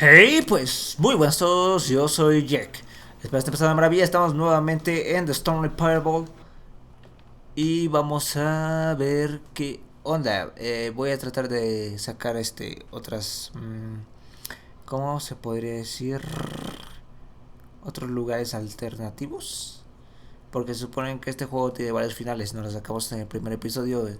Hey, pues muy buenas a todos, yo soy Jack. Después de esta pasada maravilla, estamos nuevamente en The Stanley Fireball. Y vamos a ver qué onda. Voy a tratar de sacar otras. ¿Cómo se podría decir? Otros lugares alternativos. Porque se suponen que este juego tiene varios finales. Nos lo sacamos en el primer episodio.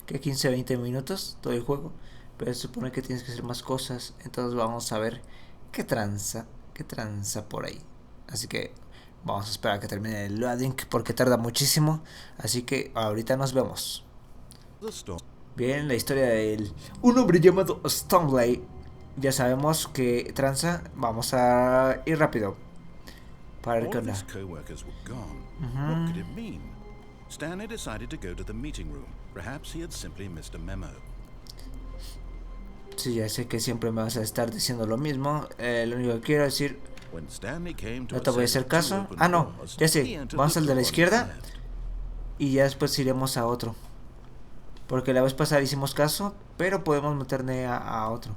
Que 15-20 minutos todo el juego. Pero se supone que tienes que hacer más cosas. Entonces vamos a ver qué tranza. Qué tranza por ahí. Así que vamos a esperar a que termine el loading. Porque tarda muchísimo. Así que ahorita nos vemos. Bien, la historia de un hombre llamado Stanley. Ya sabemos que tranza. Vamos a ir rápido. Para ver qué onda. What could it mean? Stanley decided to go to the meeting room. Perhaps he had simply missed a memo. Sí, ya sé que siempre me vas a estar diciendo lo mismo. Lo único que quiero decir. No te voy a hacer caso. Ah, no, ya sé. Vamos al de la izquierda. Y ya después iremos a otro. Porque la vez pasada hicimos caso. Pero podemos meterle a otro.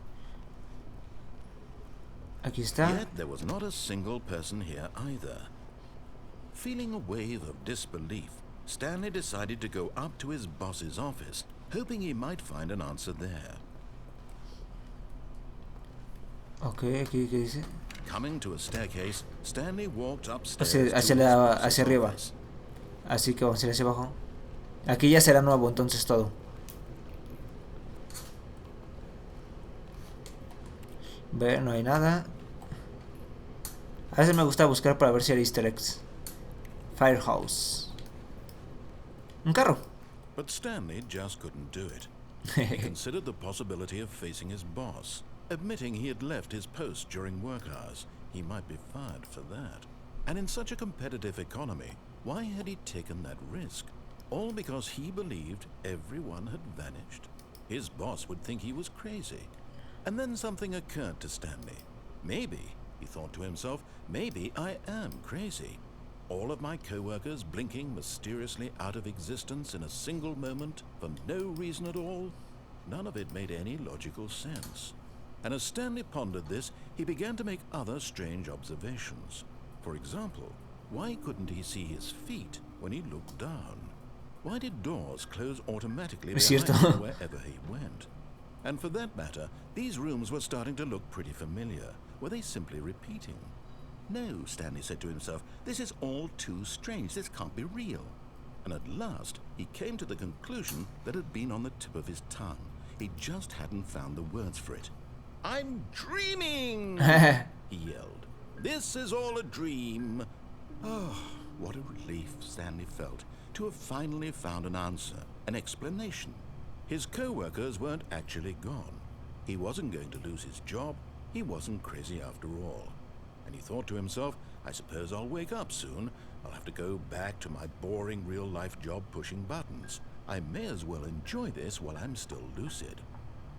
Aquí está. Yet there was not a single person here either. Feeling a wave of disbelief, Stanley decided to go up to his boss's office, hoping he might find an answer there. Ok, aquí, ¿qué dice? Coming to a staircase, Stanley walked upstairs Hacia arriba. Así que vamos a ir hacia abajo. Aquí ya será nuevo entonces todo. Ve, no hay nada. A veces me gusta buscar para ver si hay easter eggs. Firehouse. Un carro. But Stanley just couldn't do it. He considered the possibility of facing his boss, admitting he had left his post during work hours. He might be fired for that. And in such a competitive economy, why had he taken that risk? All because he believed everyone had vanished. His boss would think he was crazy. And then something occurred to Stanley. Maybe, he thought to himself, maybe I am crazy. All of my co-workers blinking mysteriously out of existence in a single moment for no reason at all? None of it made any logical sense. And as Stanley pondered this, he began to make other strange observations. For example, why couldn't he see his feet when he looked down? Why did doors close automatically behind him wherever he went? And for that matter, these rooms were starting to look pretty familiar. Were they simply repeating? No, Stanley said to himself, this is all too strange. This can't be real. And at last, he came to the conclusion that had been on the tip of his tongue. He just hadn't found the words for it. I'm dreaming! He yelled. This is all a dream. Oh, what a relief Stanley felt to have finally found an answer, an explanation. His co-workers weren't actually gone. He wasn't going to lose his job. He wasn't crazy after all. And he thought to himself, I suppose I'll wake up soon. I'll have to go back to my boring real-life job pushing buttons. I may as well enjoy this while I'm still lucid.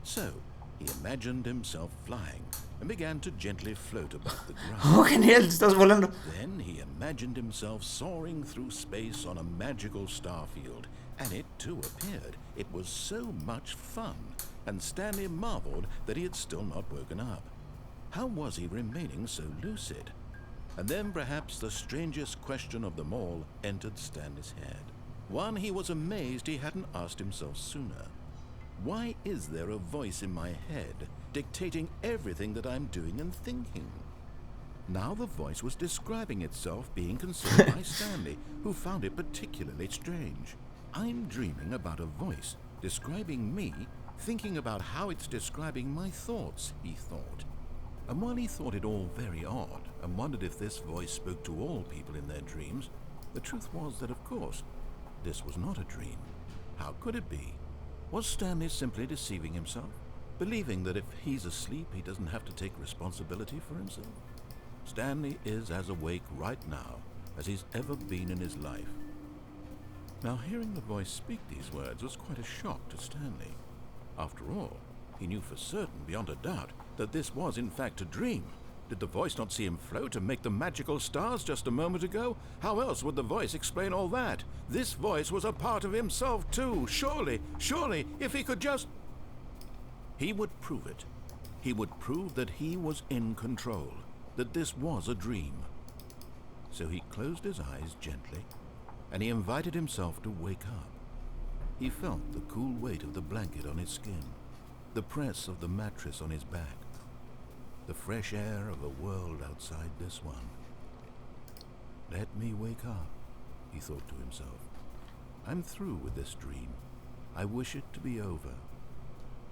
So, he imagined himself flying and began to gently float above the ground. Oh, genial, estás volando. Then he imagined himself soaring through space on a magical starfield, and it too appeared. It was so much fun, and Stanley marveled that he had still not woken up. How was he remaining so lucid? And then perhaps the strangest question of them all entered Stanley's head. One he was amazed he hadn't asked himself sooner. Why is there a voice in my head dictating everything that I'm doing and thinking? Now the voice was describing itself being considered by Stanley, who found it particularly strange. I'm dreaming about a voice describing me, thinking about how it's describing my thoughts, he thought. And while he thought it all very odd and wondered if this voice spoke to all people in their dreams, the truth was that, of course, this was not a dream. How could it be? Was Stanley simply deceiving himself, believing that if he's asleep, he doesn't have to take responsibility for himself? Stanley is as awake right now as he's ever been in his life. Now, hearing the voice speak these words was quite a shock to Stanley. After all, he knew for certain, beyond a doubt, that this was in fact a dream. Did the voice not see him float and make the magical stars just a moment ago? How else would the voice explain all that? This voice was a part of himself too. Surely, if he could just... He would prove it. He would prove that he was in control, that this was a dream. So he closed his eyes gently, and he invited himself to wake up. He felt the cool weight of the blanket on his skin, the press of the mattress on his back, the fresh air of a world outside this one. Let me wake up, he thought to himself. I'm through with this dream. I wish it to be over.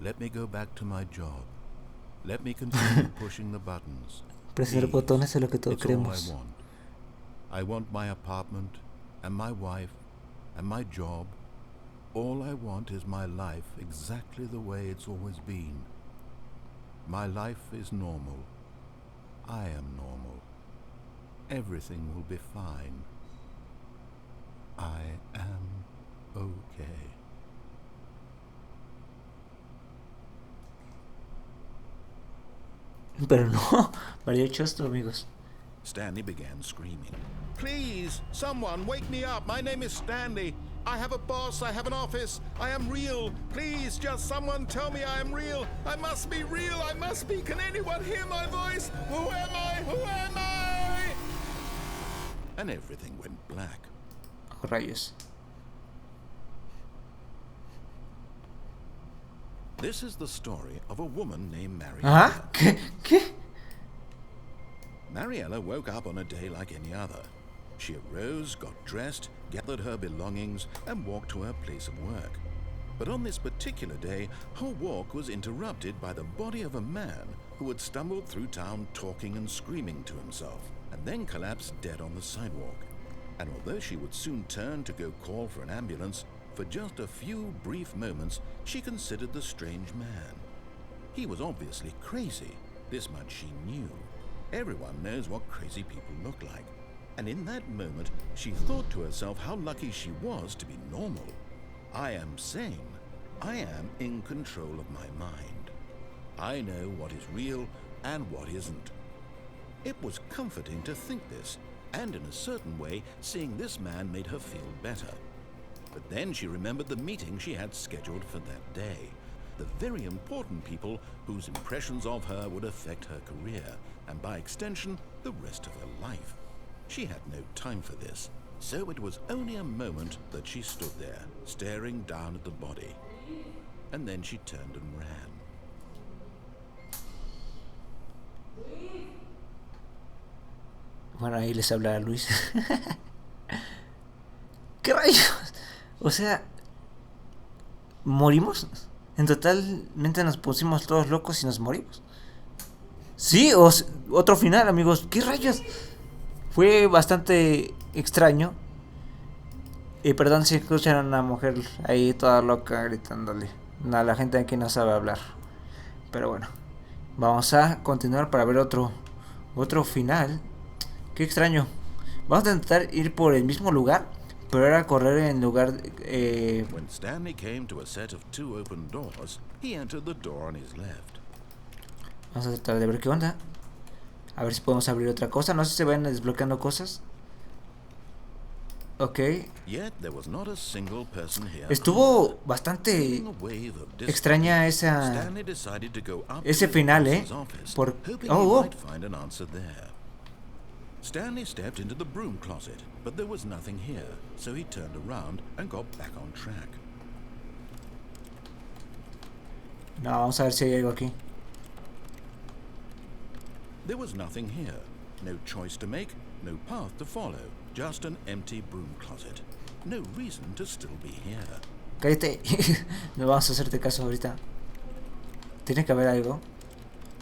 Let me go back to my job. Let me continue pushing the buttons. Presionar botones es lo que todos It's all queremos. I want my apartment, and my wife, and my job. All I want is my life exactly the way it's always been. My life is normal. I am normal. Everything will be fine. I am okay. Pero no, María Chosto, amigos. Stanley began screaming. Please, someone, wake me up. My name is Stanley. I have a boss. I have an office. I am real. Please, just someone tell me I am real. I must be real. I must be. Can anyone hear my voice? Who am I? Who am I? And everything went black. Oh, rayos. This is the story of a woman named Mariella. ¿Ah? ¿Qué? Mariella woke up on a day like any other. She arose, got dressed, gathered her belongings, and walked to her place of work. But on this particular day, her walk was interrupted by the body of a man who had stumbled through town talking and screaming to himself, and then collapsed dead on the sidewalk. And although she would soon turn to go call for an ambulance, for just a few brief moments, she considered the strange man. He was obviously crazy. This much she knew. Everyone knows what crazy people look like. And in that moment, she thought to herself how lucky she was to be normal. I am sane. I am in control of my mind. I know what is real and what isn't. It was comforting to think this, and in a certain way, seeing this man made her feel better. But then she remembered the meeting she had scheduled for that day. The very important people whose impressions of her would affect her career, and by extension, the rest of her life. She had no time for this, so it was only a moment that she stood there, staring down at the body. And then she turned and ran. Bueno, ahí les habla Luis. ¿Qué rayos? O sea, ¿morimos? En totalmente nos pusimos todos locos y nos morimos. Sí, otro final, amigos. ¿Qué rayos? Fue bastante extraño. Y perdón si escuchan a una mujer ahí toda loca gritándole. No, la gente aquí no sabe hablar. Pero bueno, vamos a continuar para ver otro final. Qué extraño. Vamos a intentar ir por el mismo lugar, pero ahora correr en lugar When Stanley came to a set of 2 open doors, he entered the door on his left. Vamos a tratar de ver qué onda. A ver si podemos abrir otra cosa. No sé si se van desbloqueando cosas. Ok. Yet there was not a single person here. Estuvo bastante extraña Stanley decided to go up ese to final, his office, Por... hoping he might find an answer there. Stanley stepped into the broom closet, but there was nothing here, so he turned around and got back on track. No, vamos a ver si hay algo aquí. There was nothing here. No choice to make, no path to follow. Just an empty broom closet. No reason to still be here. Cállate. No vamos a hacerte caso ahorita. Tiene que haber algo.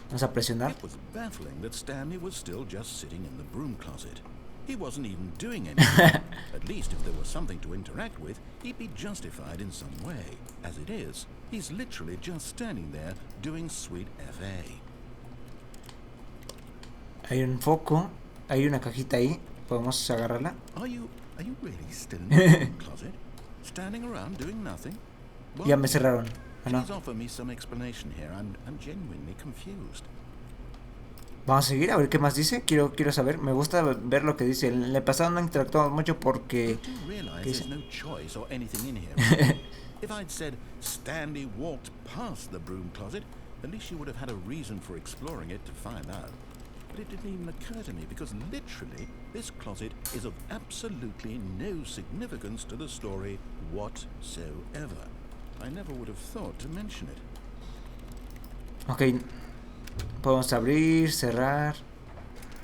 Vamos a presionar. It was baffling that Stanley was still just sitting in the broom closet. He wasn't even doing anything. At least if there was something to interact with, he'd be justified in some way. As it is, he's literally just standing there doing sweet FA. Hay un foco. Hay una cajita ahí. ¿Podemos agarrarla? Are you really still in the broom closet? Standing around doing nothing? Well, Ya me cerraron. Ah, no. please offer me some explanation here. I'm genuinely confused. Vamos a seguir a ver qué más dice. Quiero saber. Me gusta ver lo que dice. En el pasado no he interactuado mucho porque... I do realize there's no choice or anything in here. If I'd said Stanley walked past the broom closet, At least you would have had a reason for exploring it to find out. But it didn't even occur to me because literally this closet is of absolutely no significance to the story whatsoever. I never would have thought to mention it. Ok. Podemos abrir, cerrar.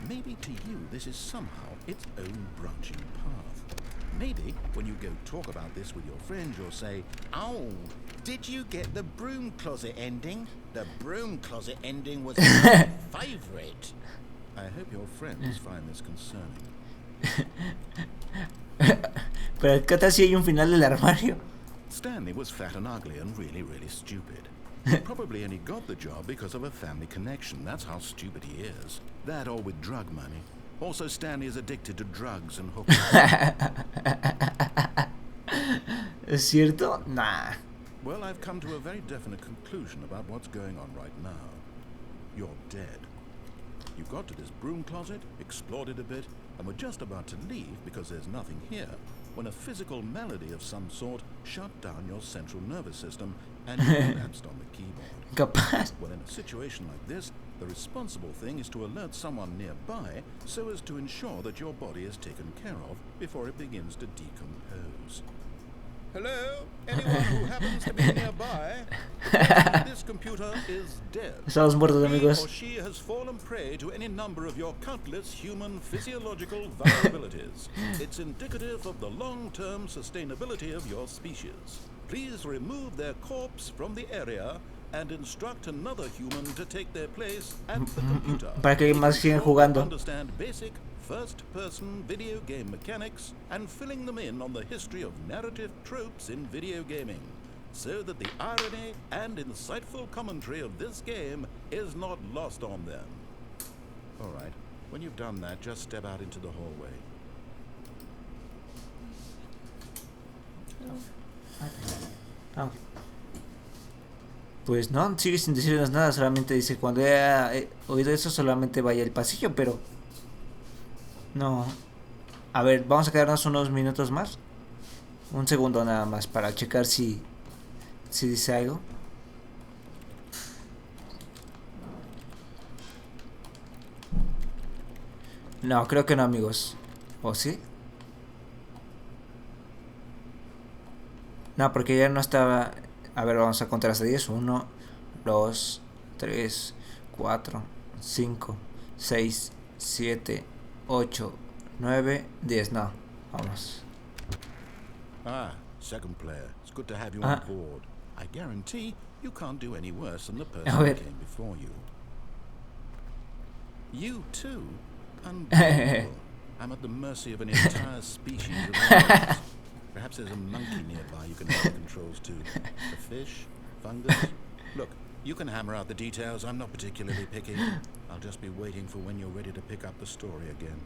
Maybe to you this is somehow its own branching path. Maybe when you go talk about this with your friends you'll say, "Oh, did you get the broom closet ending? The broom closet ending was my favorite." I hope your friends find this concerning. Pero ¿qué tal si hay un final del armario? Stanley was fat and ugly and really stupid. He probably only got the job because of a family connection. That's how stupid he is. That or with drug money. Also, Stanley is addicted to drugs and hookers. ¿Es cierto? Nah. Well, I've come to a very definite conclusion about what's going on right now. You're dead. You got to this broom closet, explored it a bit, and were just about to leave because there's nothing here, when a physical malady of some sort shut down your central nervous system and you collapsed on the keyboard. Capaz. Well, in a situation like this, the responsible thing is to alert someone nearby so as to ensure that your body is taken care of before it begins to decompose. Hello? Anyone who happens to be nearby? This computer is dead. Estamos muertos, He amigos. or she has fallen prey to any number of your countless human physiological vulnerabilities. It's indicative of the long-term sustainability of your species. Please remove their corpse from the area and instruct another human to take their place at the computer. Para que más sigan jugando. Understand basic first-person video game mechanics and filling them in on the history of narrative tropes in video gaming, so that the irony and insightful commentary of this game is not lost on them. All right, when you've done that, just step out into the hallway. Ah. Pues no, sigue sin decirnos nada, solamente dice cuando he oído eso solamente vaya al pasillo, pero no. A ver, vamos a quedarnos unos minutos más. Un segundo nada más para checar si dice algo. No, creo que no, amigos. ¿O sí? No, porque ya no estaba... A ver, vamos a contar hasta 10. 1, 2, 3, 4, 5, 6, 7, 8, 9, 10. No, vamos. Ah, second player. It's good to have you on board. I guarantee you can't do any worse than the person who came before you. You too? Unbelievable. I'm at the mercy of an entire species of animals. Perhaps there's a monkey nearby you can have the controls to. A fish? Fungus? Look, you can hammer out the details. I'm not particularly picky. I'll just be waiting for when you're ready to pick up the story again.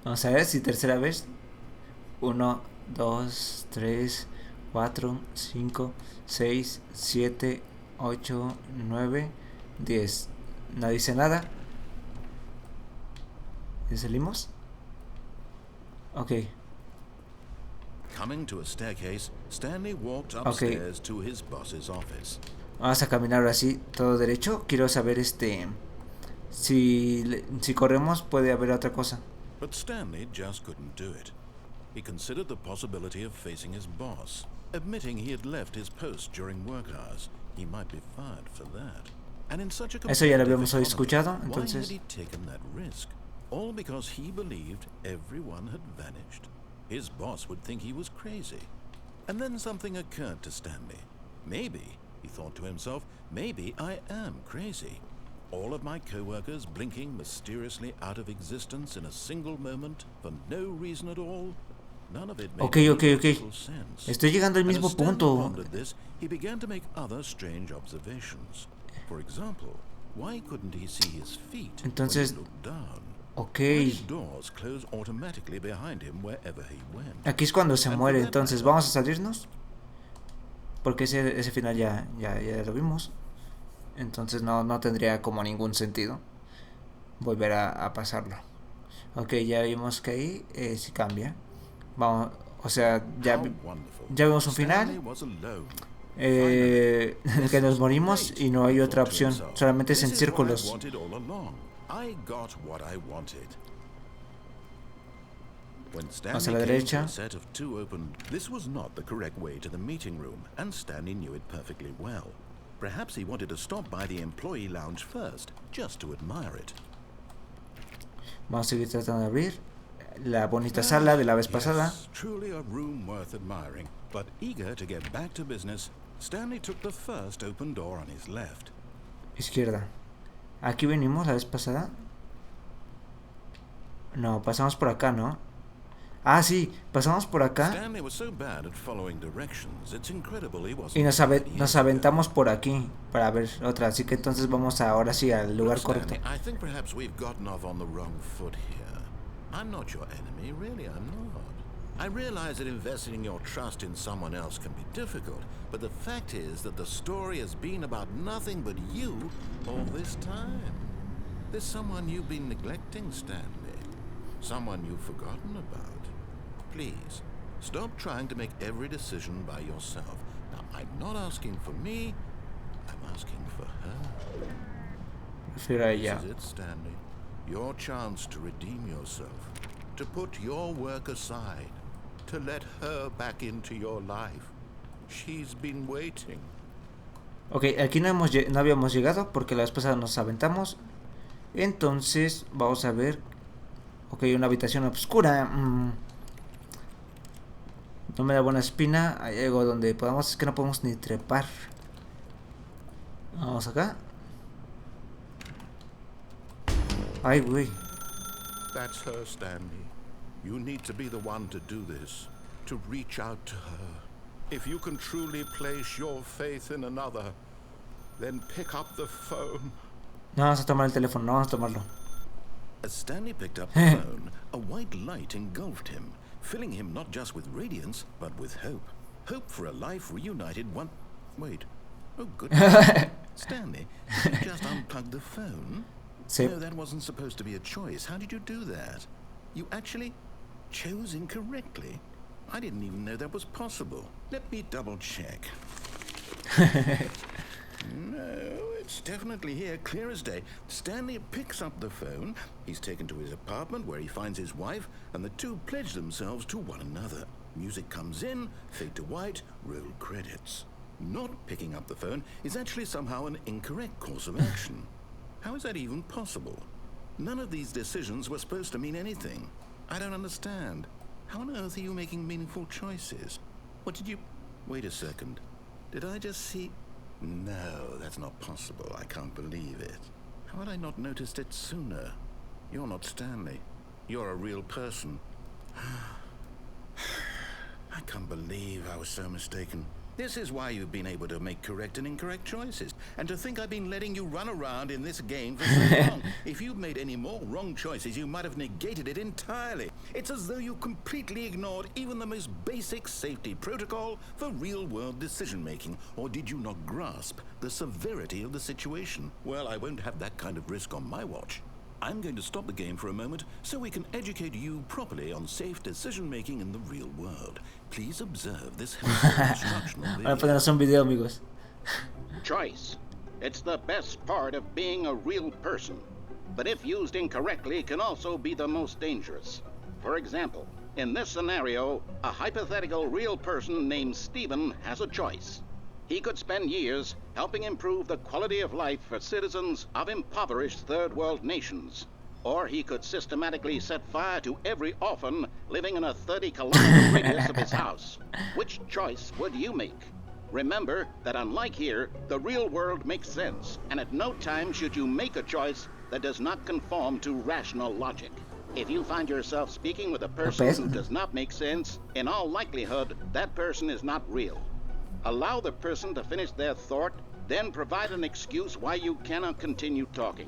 Vamos a ver si tercera vez. 1, 2, 3, 4, 5, 6, 7, 8, 9, 10. No dice nada. ¿Y salimos? Ok. Coming to a staircase, Stanley walked upstairs to his boss's office. Vamos a caminar ahora así, todo derecho. Quiero saber si corremos puede haber otra cosa. But Stanley just couldn't do it. He considered the possibility of facing his boss, admitting he had left his post during work hours. He might be fired for that. And in such a Eso ya lo habíamos escuchado, entonces. why had he taken that risk? All because he believed everyone had vanished. His boss would think he was crazy. And then something occurred to Stanley. Maybe, he thought to himself, maybe I am crazy. All of my co-workers blinking mysteriously out of existence in a single moment for no reason at all. None of it made logical sense. Estoy llegando al mismo punto. Pondered this, he began to make other strange observations. For example, why couldn't he see his feet Entonces, when he looked down? Ok. Doors close automatically behind him wherever he went. Aquí es cuando se muere, entonces vamos a salirnos. Porque ese final ya lo vimos. Entonces no tendría como ningún sentido volver a pasarlo. Ok, ya vimos que ahí sí cambia. Vamos, o sea, ya vimos un final. en el que nos morimos y no hay otra opción, solamente es en círculos. Hacia la derecha. This was not the correct way to the meeting room, and Stanley knew it perfectly well. Perhaps he wanted to stop by the employee lounge first, just to admire it. Vamos a seguir tratando de abrir la bonita sala de la vez pasada. Truly a room worth admiring, but eager to get back to business, Stanley took the first open door on his left. Izquierda. Aquí venimos la vez pasada. No, pasamos por acá, ¿no? Ah, sí, pasamos por acá. Y nos aventamos por aquí para ver otra. Así que entonces vamos ahora sí al lugar correcto. I realize that investing your trust in someone else can be difficult, but the fact is that the story has been about nothing but you all this time. There's someone you've been neglecting, Stanley. Someone you've forgotten about. Please, stop trying to make every decision by yourself. Now, I'm not asking for me, I'm asking for her. This is it, Stanley. Your chance to redeem yourself. To put your work aside. To let her back into your life. She's been waiting. Ok, aquí no habíamos llegado porque la vez pasada nos aventamos. Entonces, vamos a ver. Ok, una habitación oscura. No me da buena espina. Hay algo donde podamos. Es que no podemos ni trepar. Vamos acá. Ay, güey. That's her, Stanley. You need to be the one to do this. To reach out to her. If you can truly place your faith in another, then pick up the phone. No vamos a tomar el teléfono, no vamos a tomarlo. As Stanley picked up the phone, a white light engulfed him, filling him not just with radiance, but with hope. Hope for a life reunited one... Wait. Oh, goodness. Stanley, did you just unplug the phone? Sí. No, that wasn't supposed to be a choice. How did you do that? You actually chose incorrectly. I didn't even know that was possible. Let me double check. No, it's definitely here, clear as day. Stanley picks up the phone. He's taken to his apartment where he finds his wife, and the two pledge themselves to one another. Music comes in, fade to white, roll credits. Not picking up the phone is actually somehow an incorrect course of action. How is that even possible? None of these decisions were supposed to mean anything. I don't understand. How on earth are you making meaningful choices? What did you... Wait a second. Did I just see... No, that's not possible. I can't believe it. How had I not noticed it sooner? You're not Stanley. You're a real person. I can't believe I was so mistaken. This is why you've been able to make correct and incorrect choices. And to think I've been letting you run around in this game for so long. If you'd made any more wrong choices, you might have negated it entirely. It's as though you completely ignored even the most basic safety protocol for real-world decision-making. Or did you not grasp the severity of the situation? Well, I won't have that kind of risk on my watch. I'm going to stop the game for a moment so we can educate you properly on safe decision-making in the real world. Please observe this instructional video. Ahora ponernos un video, amigos. Choice. It's the best part of being a real person. But if used incorrectly, can also be the most dangerous. For example, in this scenario, a hypothetical real person named Stephen has a choice. He could spend years helping improve the quality of life for citizens of impoverished third world nations. Or he could systematically set fire to every orphan living in a 30-kilometer radius of his house. Which choice would you make? Remember that unlike here, the real world makes sense, and at no time should you make a choice that does not conform to rational logic. If you find yourself speaking with a person who does not make sense, in all likelihood, that person is not real. Allow the person to finish their thought, then provide an excuse why you cannot continue talking.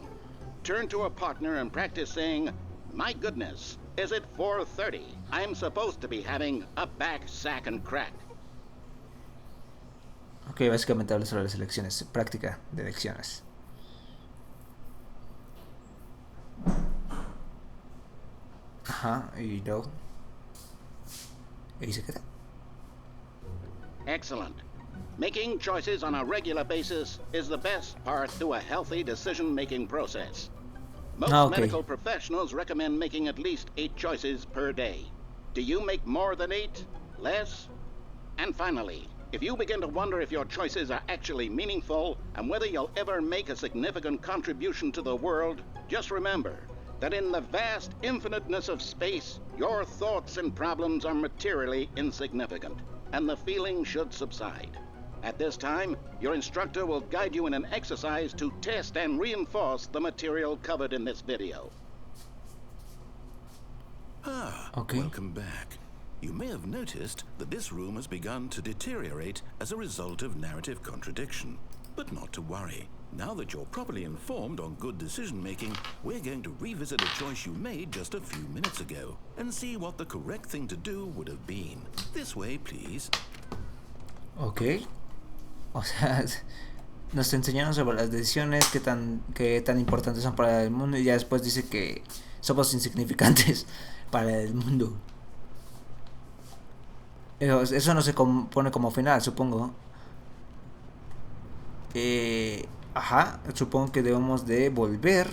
Turn to a partner and practice saying, "My goodness, is it 4:30? I'm supposed to be having a back, sack, and crack." Ok, básicamente habla sobre las elecciones, práctica de elecciones. Ajá, y luego. ¿Y se queda? Excellent. Making choices on a regular basis is the best part to a healthy decision-making process. Most medical professionals recommend making at least 8 choices per day. Do you make more than 8? Less? And finally, if you begin to wonder if your choices are actually meaningful and whether you'll ever make a significant contribution to the world, just remember that in the vast infiniteness of space, your thoughts and problems are materially insignificant, and the feeling should subside. At this time, your instructor will guide you in an exercise to test and reinforce the material covered in this video. Welcome back. You may have noticed that this room has begun to deteriorate as a result of narrative contradiction. But not to worry. Now that you're properly informed on good decision-making, we're going to revisit a choice you made just a few minutes ago and see what the correct thing to do would have been. This way, please. Ok. O sea, nos enseñaron sobre las decisiones, qué tan importantes son para el mundo, y ya después dice que somos insignificantes para el mundo. Eso no se pone como final, supongo. Ajá, supongo que debemos de volver.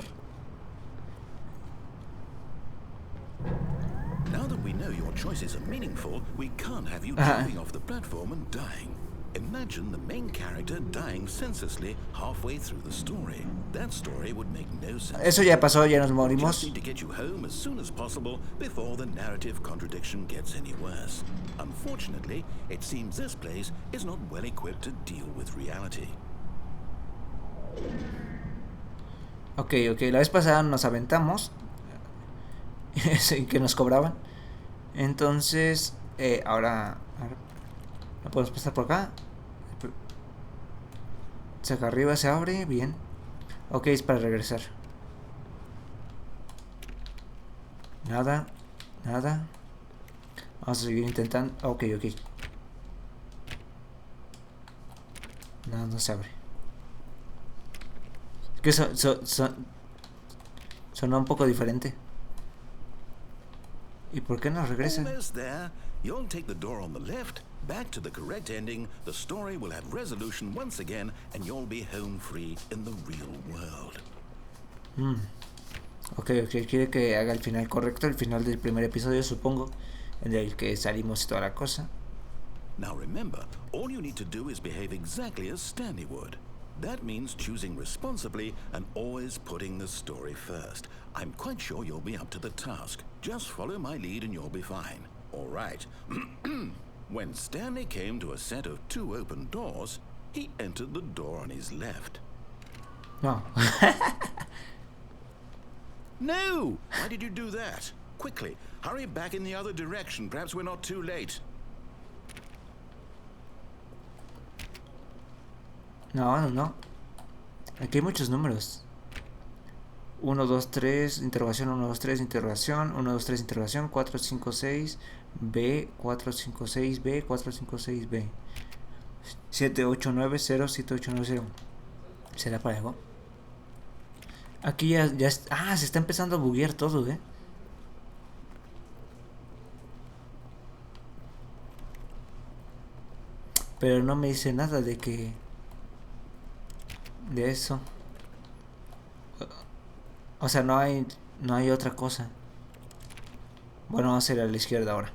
Now that we know your choices are meaningful, we can't have you jumping off the platform and dying. Imagine the main character dying senselessly halfway through the story. That story would make no sense. Eso ya pasó, ya nos morimos. We just need to get you home as soon as possible before the narrative contradiction gets any worse. Unfortunately, it seems this place is not well equipped to deal with reality. Ok, la vez pasada nos aventamos que nos cobraban. Entonces, ahora ¿no podemos pasar por acá? Acá arriba se abre, bien. Ok, es para regresar. Nada. Vamos a seguir intentando. Ok. No se abre. Es que sonó un poco diferente. ¿Y por qué no regresa? You'll take the door on the left, back to the correct ending, the story will have resolution once again, and you'll be home free in the real world. Ok, quiere que haga el final correcto, el final del primer episodio, supongo, en el que salimos y toda la cosa. Now remember, all you need to do is behave exactly as Stanley would. That means choosing responsibly and always putting the story first. I'm quite sure you'll be up to the task. Just follow my lead and you'll be fine. All right. When Stanley came to a set of 2 open doors, he entered the door on his left. No. No! Why did you do that? Quickly, hurry back in the other direction. Perhaps we're not too late. No. Aquí hay muchos números. 1, 2, 3, interrogación, 1, 2, 3, interrogación, 1, 2, 3, interrogación, 4, 5, 6, B, 4, 5, 6, B, 4, 5, 6, B. 7, 8, 9, 0, 7, 8, 9, 0. ¿Será para algo? Aquí ya se está empezando a buguear todo, Pero no me dice nada de eso. O sea, no hay otra cosa. Bueno, vamos a ir a la izquierda ahora.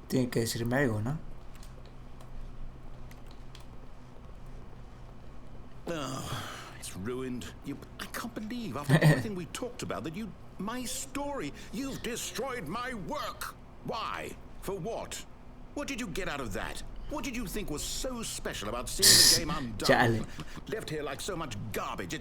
Tiene que decirme algo, ¿no? It's ruined. I can't believe after everything we talked about that my story, you've destroyed my work. Why? For what? What did you get out of that? What did you think was so special about seeing the game undone? Left here like so much garbage.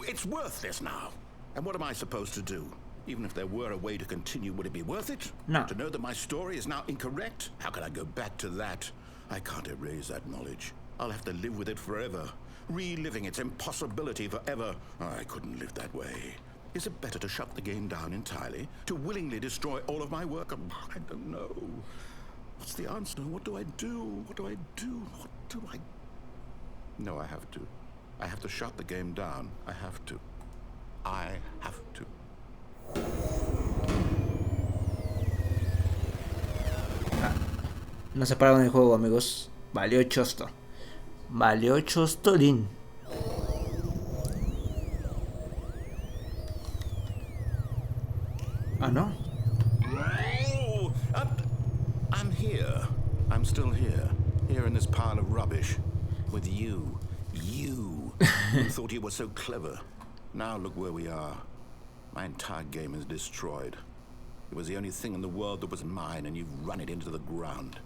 It's worthless now. And what am I supposed to do? Even if there were a way to continue, would it be worth it? No. To know that my story is now incorrect? How can I go back to that? I can't erase that knowledge. I'll have to live with it forever. Reliving its impossibility forever. I couldn't live that way. Is it better to shut the game down entirely? To willingly destroy all of my work? I don't know. What's the answer? What do I do? What do I do? What do I... No, I have to. I have to shut the game down. I have to. I have to. Nos separaron el juego, amigos. Valió chosto. Valió chostolín. Ah, no. Oh, I'm here. I'm still here. Here in this pile of rubbish. With you. You. Who thought you were so clever. Now look where we are. My entire game is destroyed. It was the only thing in the world that was mine, and you've run it into the ground.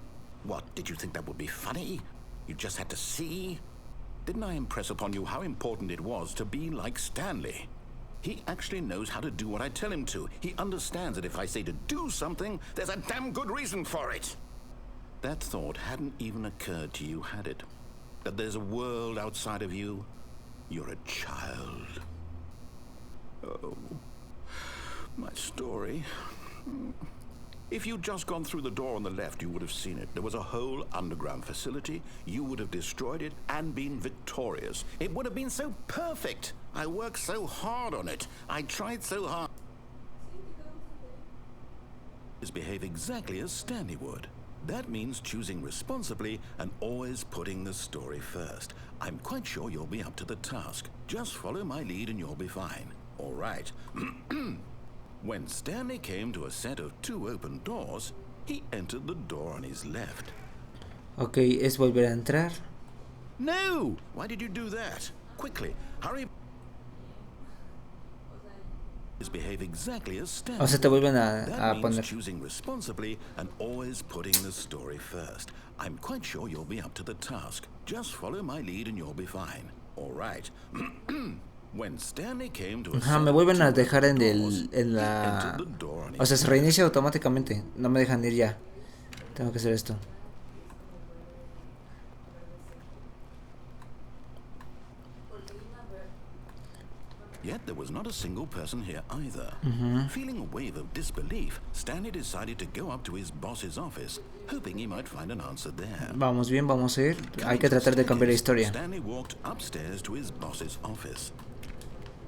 What, did you think that would be funny? You just had to see? Didn't I impress upon you how important it was to be like Stanley? He actually knows how to do what I tell him to. He understands that if I say to do something, there's a damn good reason for it. That thought hadn't even occurred to you, had it? That there's a world outside of you? You're a child. Oh, my story. If you'd just gone through the door on the left, you would have seen it. There was a whole underground facility. You would have destroyed it and been victorious. It would have been so perfect. I worked so hard on it. I tried so hard. Behave exactly as Stanley would. That means choosing responsibly and always putting the story first. I'm quite sure you'll be up to the task. Just follow my lead and you'll be fine. All right. When Stanley came to a set of 2 open doors, he entered the door on his left. Ok, es volver a entrar. No! Why did you do that? Quickly, hurry. Behave exactly as Stanley. O sea, te vuelven a That means poner. choosing responsibly and always putting the story first. I'm quite sure you'll be up to the task. Just follow my lead and you'll be fine. All right. When Stanley came to a Ajá, me vuelven a dejar en la... O sea, se reinicia automáticamente. No me dejan ir ya. Tengo que hacer esto. Yet there was not a single person here either. Feeling a wave of disbelief, Stanley decided to go up to his boss's office, hoping he might find an answer there. Vamos bien, vamos a ir. Hay que tratar de cambiar la historia. Stanley walked upstairs to his boss's office.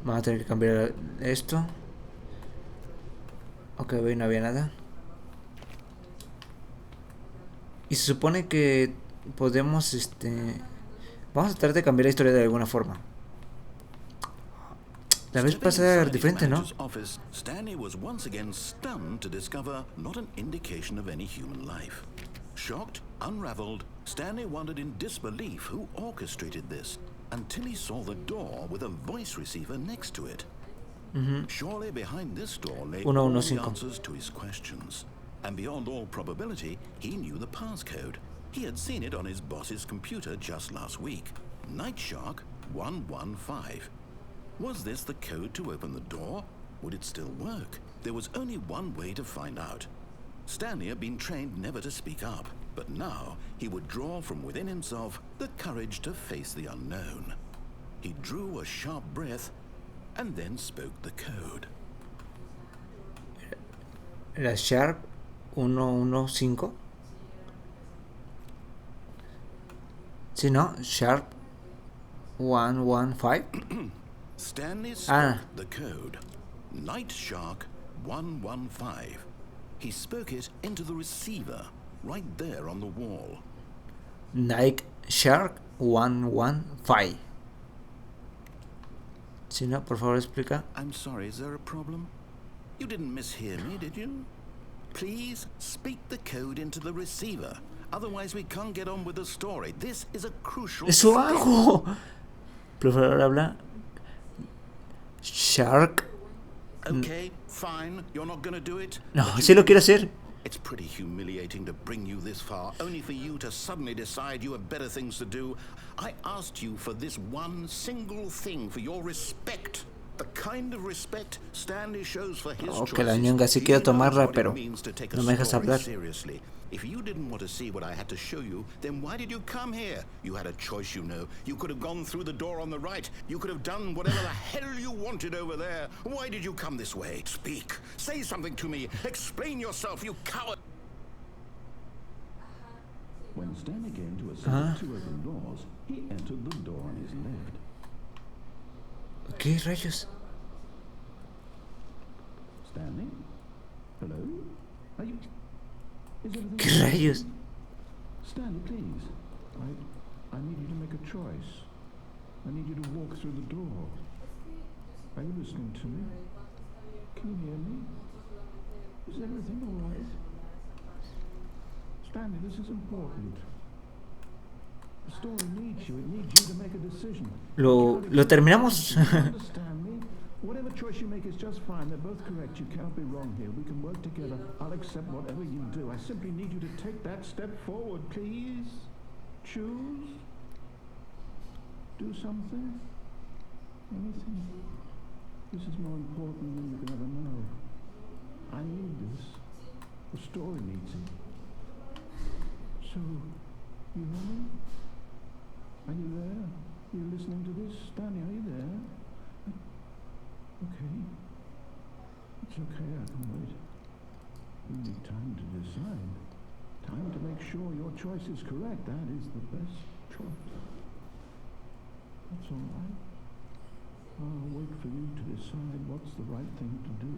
Vamos a tener que cambiar esto. Ok, hoy no había nada. Y se supone que podemos, vamos a tratar de cambiar la historia de alguna forma. La vez pasada era diferente, ¿no? Stanley was once again stunned to discover not an indication of any human life. Shocked, unraveled, Stanley wondered in disbelief who orchestrated this, until he saw the door with a voice receiver next to it. Surely behind this door lay all the answers to his questions. And beyond all probability, he knew the passcode. He had seen it on his boss's computer just last week. Night Shark 115. Was this the code to open the door? Would it still work? There was only one way to find out. Stanley had been trained never to speak up, but now he would draw from within himself the courage to face the unknown. He drew a sharp breath and then spoke the code. Era Sharp 115. Sí, no, Sharp 115. Stanley spoke the code. Night Shark 115. He spoke it into the receiver, right there on the wall. Night Shark 115. Si no, por favor explica. I'm sorry, is there a problem? You didn't mishear me, did you? Please speak the code into the receiver. Otherwise we can't get on with the story. This is a crucial ¡Eso hago! Por favor, habla. Shark. Okay, fine. You're not gonna do it? No, sí lo quiero hacer. It's pretty humiliating to bring you this far, only for you to suddenly decide you have better things to do. I asked you for this one single thing, for your respect. The kind of respect Stanley shows for his choices. Que la ñonga sí quiero tomarla, pero no me dejas hablar. If you didn't want to see what I had to show you, then why did you come here? You had a choice, you know. You could have gone through the door on the right. You could have done whatever the hell you wanted over there. Why did you come this way? Speak. Say something to me. Explain yourself, you coward. When Stanley came to a set of 2 open doors, he entered the door on his left. ¿Qué rayos? Stanley? Hello? Are you... ¿Qué rayos? Stanley, please. I need you to make a choice. I need you to walk through the door. Are you listening to me? Can you hear me? Is everything all right? Stanley, this is important. The story needs you. It needs you to make a decision. Lo terminamos. Understand me? Whatever choice you make is just fine. They're both correct. You cannot be wrong here. We can work together. I'll accept whatever you do. I simply need you to take that step forward, please. Choose. Do something. Anything. This is more important than you can ever know. I need this. The story needs it. So, you know me? Are you there? Are you listening to this? Stanley, are you there? Okay. It's okay, I can wait. You need time to decide. Time to make sure your choice is correct. That is the best choice. That's all right. I'll wait for you to decide what's the right thing to do.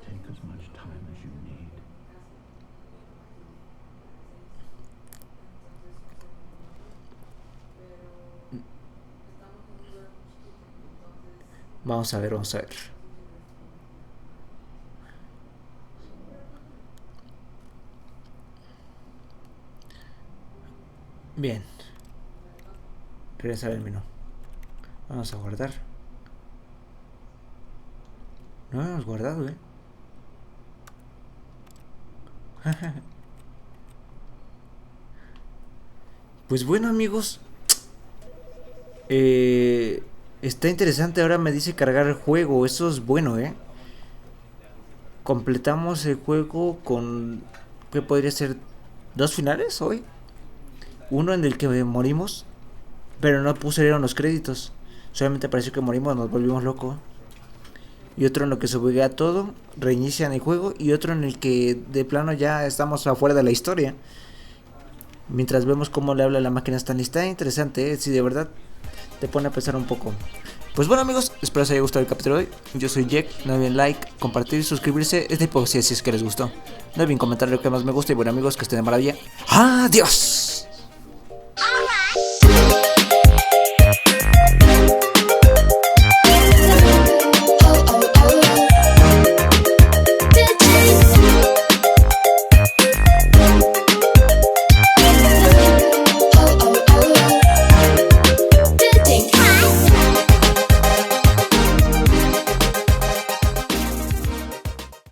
Take as much time as you need. Vamos a ver, vamos a ver. Bien. Regresar el menú. Vamos a guardar. No hemos guardado, Pues bueno, amigos. Está interesante. Ahora me dice cargar el juego. Eso es bueno, Completamos el juego con... ¿Qué podría ser? 2 finales hoy. Uno en el que morimos, pero no pusieron los créditos. Solamente pareció que morimos, nos volvimos locos. Y otro en lo que se buguea todo, reinician el juego. Y otro en el que de plano ya estamos afuera de la historia. Mientras vemos cómo le habla la máquina a Stanley. Está interesante, Si de verdad te pone a pensar un poco. Pues bueno, amigos, espero os haya gustado el capítulo de hoy. Yo soy Jack, no olviden like, compartir, suscribirse. Es de hipocresía si es que les gustó. No olviden comentar lo que más me gusta. Y bueno, amigos, que estén de maravilla. ¡Adiós!